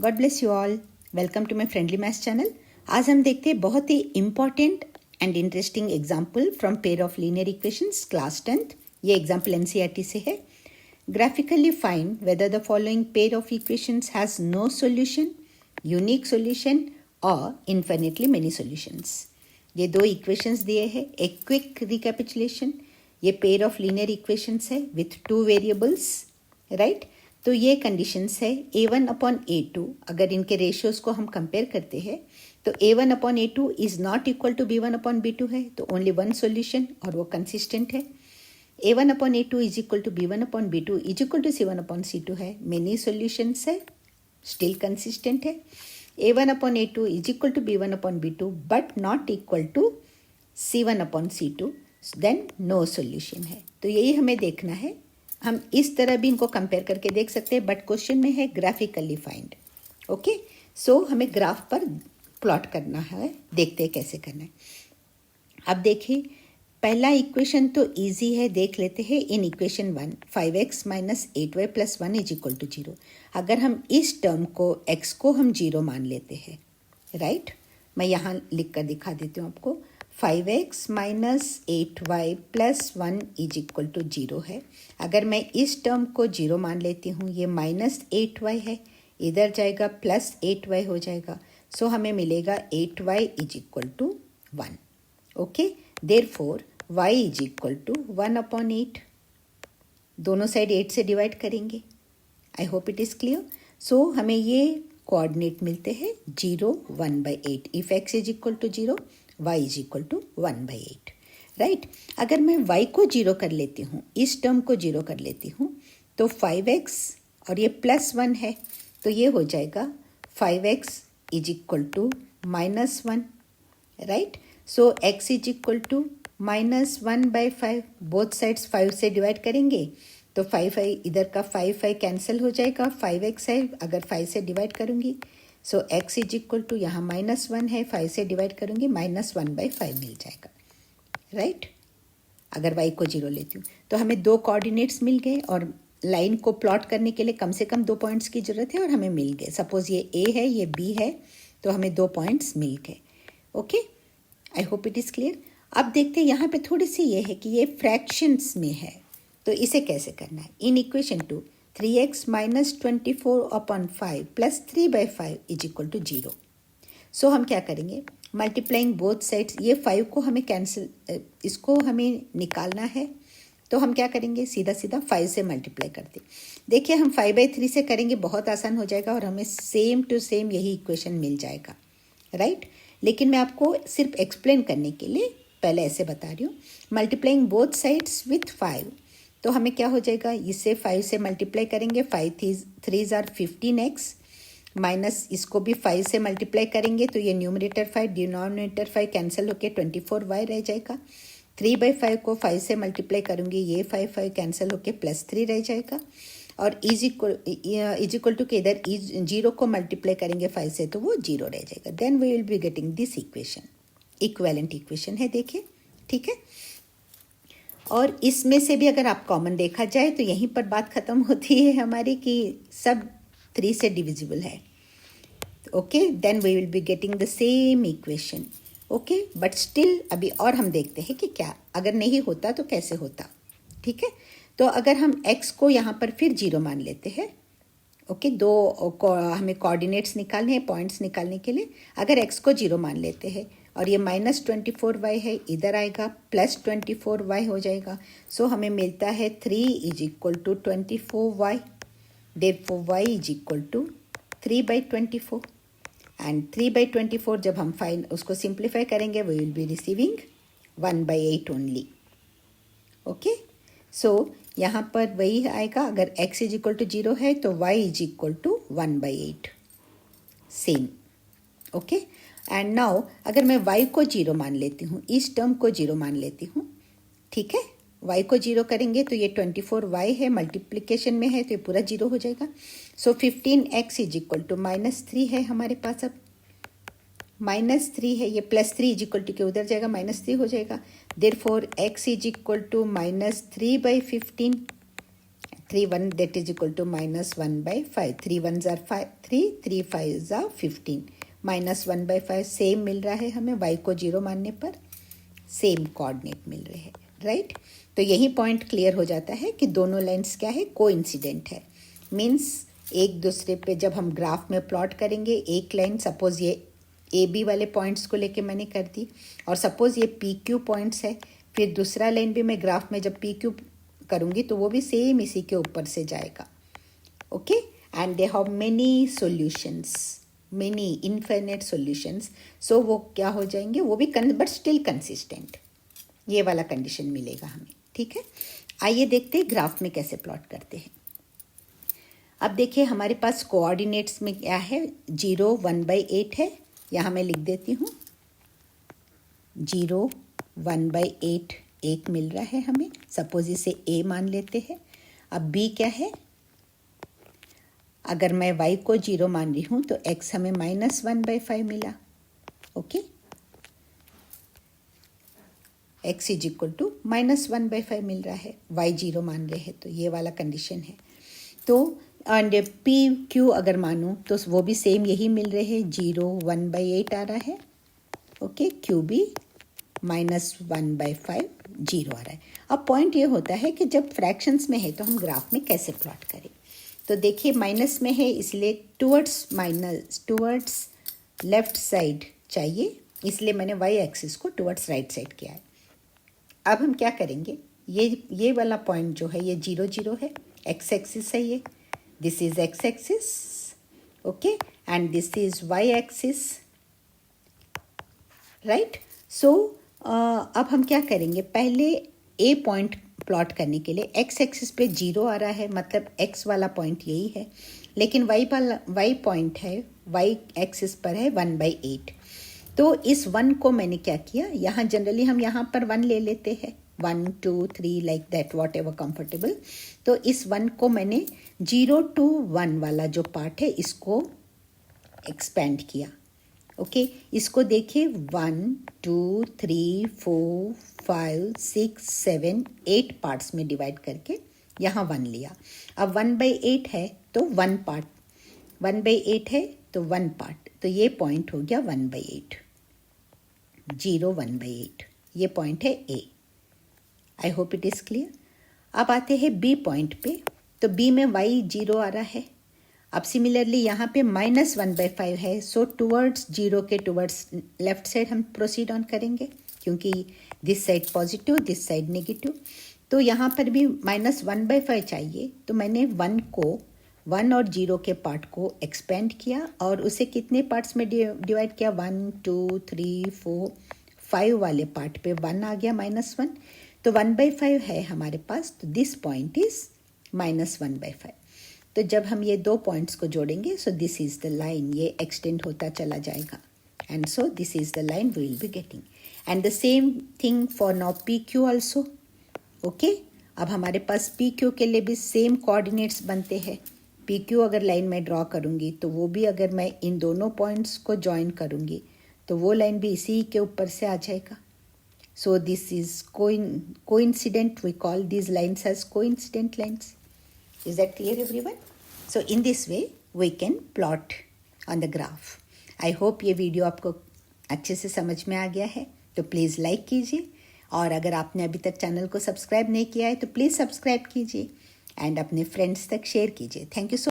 God bless you all. Welcome to my friendly maths channel. आज हम देखते हैं बहुत ही important and interesting example from pair of linear equations class 10th। ये एग्जाम्पल एनसीईआरटी से है। Graphically find whether the following pair of equations has no solution, unique solution और इन्फिनिटली मेनी सॉल्यूशंस। ये दो इक्वेशंस दिए हैं। एक क्विक रिकैपिचुलेशन, ये पेयर ऑफ लीनियर इक्वेशंस है विथ टू वेरिएबल्स, राइट। तो ये कंडीशंस है a1 अपॉन a2। अगर इनके रेशियोज को हम कंपेयर करते हैं तो a1 upon a2 is not equal to b1 upon b2 है, तो ओनली वन सॉल्यूशन और वो कंसिस्टेंट है। a1 upon a2 is equal to b1 upon b2 is equal to c1 upon c2 है, मेनी सॉल्यूशंस है, still consistent है। a1 upon a2 is equal to b1 upon b2 but not equal to c1 upon c2, then no solution है। तो यही हमें देखना है। हम इस तरह भी इनको कंपेयर करके देख सकते हैं, बट क्वेश्चन में है ग्राफिकली फाइंड। ओके, सो हमें ग्राफ पर प्लॉट करना है, देखते हैं कैसे करना है। अब देखिए, पहला इक्वेशन तो इजी है, देख लेते हैं। In equation 1 5x minus 8y plus 1 is equal to 0। अगर हम इस टर्म को x को हम 0 मान लेते हैं, राइट। मैं यहाँ लिख कर दिखा देती हूँ आपको। 5x minus 8y plus 1 is equal to 0 है। अगर मैं इस टर्म को 0 मान लेती हूँ, ये माइनस 8y है, इधर जाएगा प्लस 8y हो जाएगा। सो हमें मिलेगा 8y is equal to 1। Okay, therefore y is equal to 1 upon 8। दोनों साइड 8 से डिवाइड करेंगे। I hope it is clear. So हमें ये कोऑर्डिनेट मिलते हैं 0 1 by 8। If x is equal to 0, y is equal to 1 by 8, right. अगर मैं y को 0 कर लेती हूँ, इस टर्म को 0 कर लेती हूँ, तो 5x और ये प्लस 1 है, तो ये हो जाएगा 5x is equal to minus 1, right. So x is equal to minus 1 by 5। Both sides 5 से डिवाइड करेंगे तो 5 इधर का 5 कैंसिल हो जाएगा, 5x है, अगर 5 से डिवाइड करूँगी। सो x इज इक्वल टू यहाँ माइनस 1 है, 5 से डिवाइड करूँगी, माइनस 1 बाई 5 मिल जाएगा, राइट। अगर y को 0 लेती हूँ तो हमें दो कोऑर्डिनेट्स मिल गए, और लाइन को प्लॉट करने के लिए कम से कम 2 पॉइंट्स की ज़रूरत है, और हमें मिल गए। सपोज ये a है, ये b है, तो हमें 2 पॉइंट्स मिल गए। Okay, I hope it is clear. अब देखते हैं, यहाँ पे थोड़ी सी ये है कि ये फ्रैक्शंस में है, तो इसे कैसे करना है। In equation 2 3x minus 24 upon 5 plus 3 by 5 is equal to 0। So हम क्या करेंगे, मल्टीप्लाइंग बोथ साइड्स। ये 5 को हमें कैंसिल, इसको हमें निकालना है, तो हम क्या करेंगे, सीधा सीधा 5 से मल्टीप्लाई करते। देखिए, हम 5/3 से करेंगे, बहुत आसान हो जाएगा, और हमें सेम टू सेम यही इक्वेशन मिल जाएगा, राइट। लेकिन मैं आपको सिर्फ एक्सप्लेन करने के लिए पहले ऐसे बता रही हूँ। मल्टीप्लाइंग बोथ साइड्स विथ 5, तो हमें क्या हो जाएगा, इससे 5 से मल्टीप्लाई करेंगे, 5 3 आर 15x, माइनस इसको भी 5 से मल्टीप्लाई करेंगे, तो ये न्यूमरेटर 5 डिनोमिनेटर 5 कैंसिल होकर 24y रह जाएगा। 3/5 को 5 से मल्टीप्लाई करूँगी, ये 5 कैंसिल होकर प्लस 3 रह जाएगा। और इज इक्वल टू के इधर 0 को मल्टीप्लाई करेंगे 5 से, तो वो 0 रह जाएगा। Then we will be getting this equation. Equivalent equation है, देखिए, ठीक है। और इसमें से भी अगर आप कॉमन देखा जाए तो यहीं पर बात ख़त्म होती है हमारी कि सब 3 से डिविजिबल है। Okay, then we will be getting the same equation. Okay, but still अभी और हम देखते हैं कि क्या अगर नहीं होता तो कैसे होता, ठीक है। तो अगर हम x को यहाँ पर फिर 0 मान लेते हैं, ओके, हमें कोऑर्डिनेट्स निकालने हैं, पॉइंट्स निकालने के लिए। अगर x को 0 मान लेते हैं, और ये माइनस 24y है, इधर आएगा प्लस 24y हो जाएगा। सो हमें मिलता है 3 is equal to 24y। Therefore y is equal to 3/24, and 3/24 जब हम फाइन उसको सिंप्लीफाई करेंगे, we will be receiving 1/8 only. Okay, so यहाँ पर वही आएगा। अगर x इज इक्वल टू 0 है तो y is equal to 1/8, same. Okay, and now अगर मैं y को 0 मान लेती हूँ, इस टर्म को 0 मान लेती हूँ, ठीक है। y को 0 करेंगे तो ये 24y है, मल्टीप्लिकेशन में है, तो ये पूरा 0 हो जाएगा। So 15x is equal to minus 3 है हमारे पास। अब माइनस 3 है, ये प्लस 3 इज इक्वल टू के उधर जाएगा, माइनस 3 हो जाएगा। Therefore x is equal to minus 3/15। 3 1 that is equal to minus 1 by 5. 3 1s are 5 3, 3 5s are 15. Minus 1 by 5 same मिल रहा है हमें, y को 0 मानने पर सेम कोऑर्डिनेट मिल रहे हैं, राइट। तो यही पॉइंट क्लियर हो जाता है कि दोनों लाइंस क्या है, कोइंसिडेंट है। मीन्स एक दूसरे पे जब हम ग्राफ में प्लॉट करेंगे, एक लाइन सपोज ये ए बी वाले पॉइंट्स को लेके मैंने कर दी, और सपोज ये पी क्यू पॉइंट्स है, फिर दूसरा लाइन भी मैं ग्राफ में जब पी क्यू करूँगी तो वो भी सेम इसी के ऊपर से जाएगा, okay. And they have many solutions, many infinite solutions, so वो क्या हो जाएंगे, वो भी बट स्टिल कंसिस्टेंट, ये वाला कंडीशन मिलेगा हमें, ठीक है। आइए देखते हैं ग्राफ में कैसे प्लॉट करते हैं। अब देखिए हमारे पास कोऑर्डिनेट्स में क्या है, 0 1 बाई 8 है, यहाँ मैं लिख देती हूँ 0 1 बाई 8 एक मिल रहा है हमें, सपोज इसे a मान लेते हैं। अब b क्या है, अगर मैं y को 0 मान रही हूँ तो x हमें माइनस 1 बाई 5 मिला, okay. x is equal to minus 1 by 5 मिल रहा है, y 0 मान रहे हैं तो ये वाला कंडीशन है। तो एंड पी क्यू अगर मानूँ तो वो भी सेम यही मिल रहे हैं, 0 1 बाई 8 आ रहा है, ओके। क्यू भी माइनस 1 बाई 5 0 आ रहा है। अब पॉइंट ये होता है कि जब फ्रैक्शंस में है तो हम ग्राफ में कैसे प्लॉट करें। तो देखिए माइनस में है इसलिए टुवर्ड्स लेफ्ट साइड चाहिए, इसलिए मैंने वाई एक्सिस को टुवर्ड्स राइट साइड किया है। अब हम क्या करेंगे, ये वाला पॉइंट जो है ये 0 0 है, एक्स एक्सिस है ये, this is X axis, okay, and this is Y axis, right. So अब हम क्या करेंगे, पहले ए पॉइंट प्लॉट करने के लिए एक्स एक्सिस पे 0 आ रहा है, मतलब एक्स वाला पॉइंट यही है, लेकिन वाई पॉइंट है, वाई एक्सिस पर है 1 बाई 8। तो इस 1 को मैंने क्या किया, यहाँ जनरली हम यहाँ पर 1 ले लेते हैं, 1 2 3 like that, what ever comfortable. तो इस 1 को मैंने 0 to 1 वाला जो पार्ट है इसको एक्सपेंड किया, ओके। इसको देखिए 1 2 3 4 5 6 7 8 पार्ट्स में डिवाइड करके यहाँ 1 लिया। अब 1 बाई 8 है तो 1 पार्ट, 1 बाई 8 है तो 1 पार्ट, तो ये पॉइंट हो गया 1 बाई 8, 0 1 बाई 8, ये पॉइंट है A. I hope it is clear. अब आते हैं बी पॉइंट पे, तो बी में वाई 0 आ रहा है। अब सिमिलरली यहाँ पे माइनस 1 बाई 5 है, सो टुवर्ड्स 0 के टुवर्ड्स लेफ्ट साइड हम प्रोसीड ऑन करेंगे, क्योंकि this side positive this side negative. तो यहाँ पर भी माइनस 1 बाई 5 चाहिए, तो मैंने 1 और 0 के पार्ट को एक्सपेंड किया और उसे कितने पार्ट्स में डिवाइड किया, 1 2 3 4 5 वाले पार्ट पे 1 आ गया -1, तो 1 बाई 5 है हमारे पास, तो दिस पॉइंट इज -1 बाई 5। तो जब हम ये दो पॉइंट्स को जोड़ेंगे, so this is the line, ये एक्सटेंड होता चला जाएगा, and so this is the line we will be getting, and the same thing for now P Q also, okay. अब हमारे पास पी क्यू के लिए भी सेम कोऑर्डिनेट्स बनते हैं। पी क्यू अगर लाइन में ड्रॉ करूँगी तो वो भी अगर मैं इन दोनों पॉइंट्स को ज्वाइन करूँगी तो वो लाइन भी इसी के ऊपर से आ जाएगा। So this is coincident, we call these lines as coincident lines. Is that clear everyone? So in this way we can plot on the graph. I hope ये वीडियो आपको अच्छे से समझ में आ गया है, तो प्लीज़ लाइक कीजिए, और अगर आपने अभी तक चैनल को सब्सक्राइब नहीं किया है तो प्लीज़ सब्सक्राइब कीजिए एंड अपने फ्रेंड्स तक शेयर कीजिए। Thank you so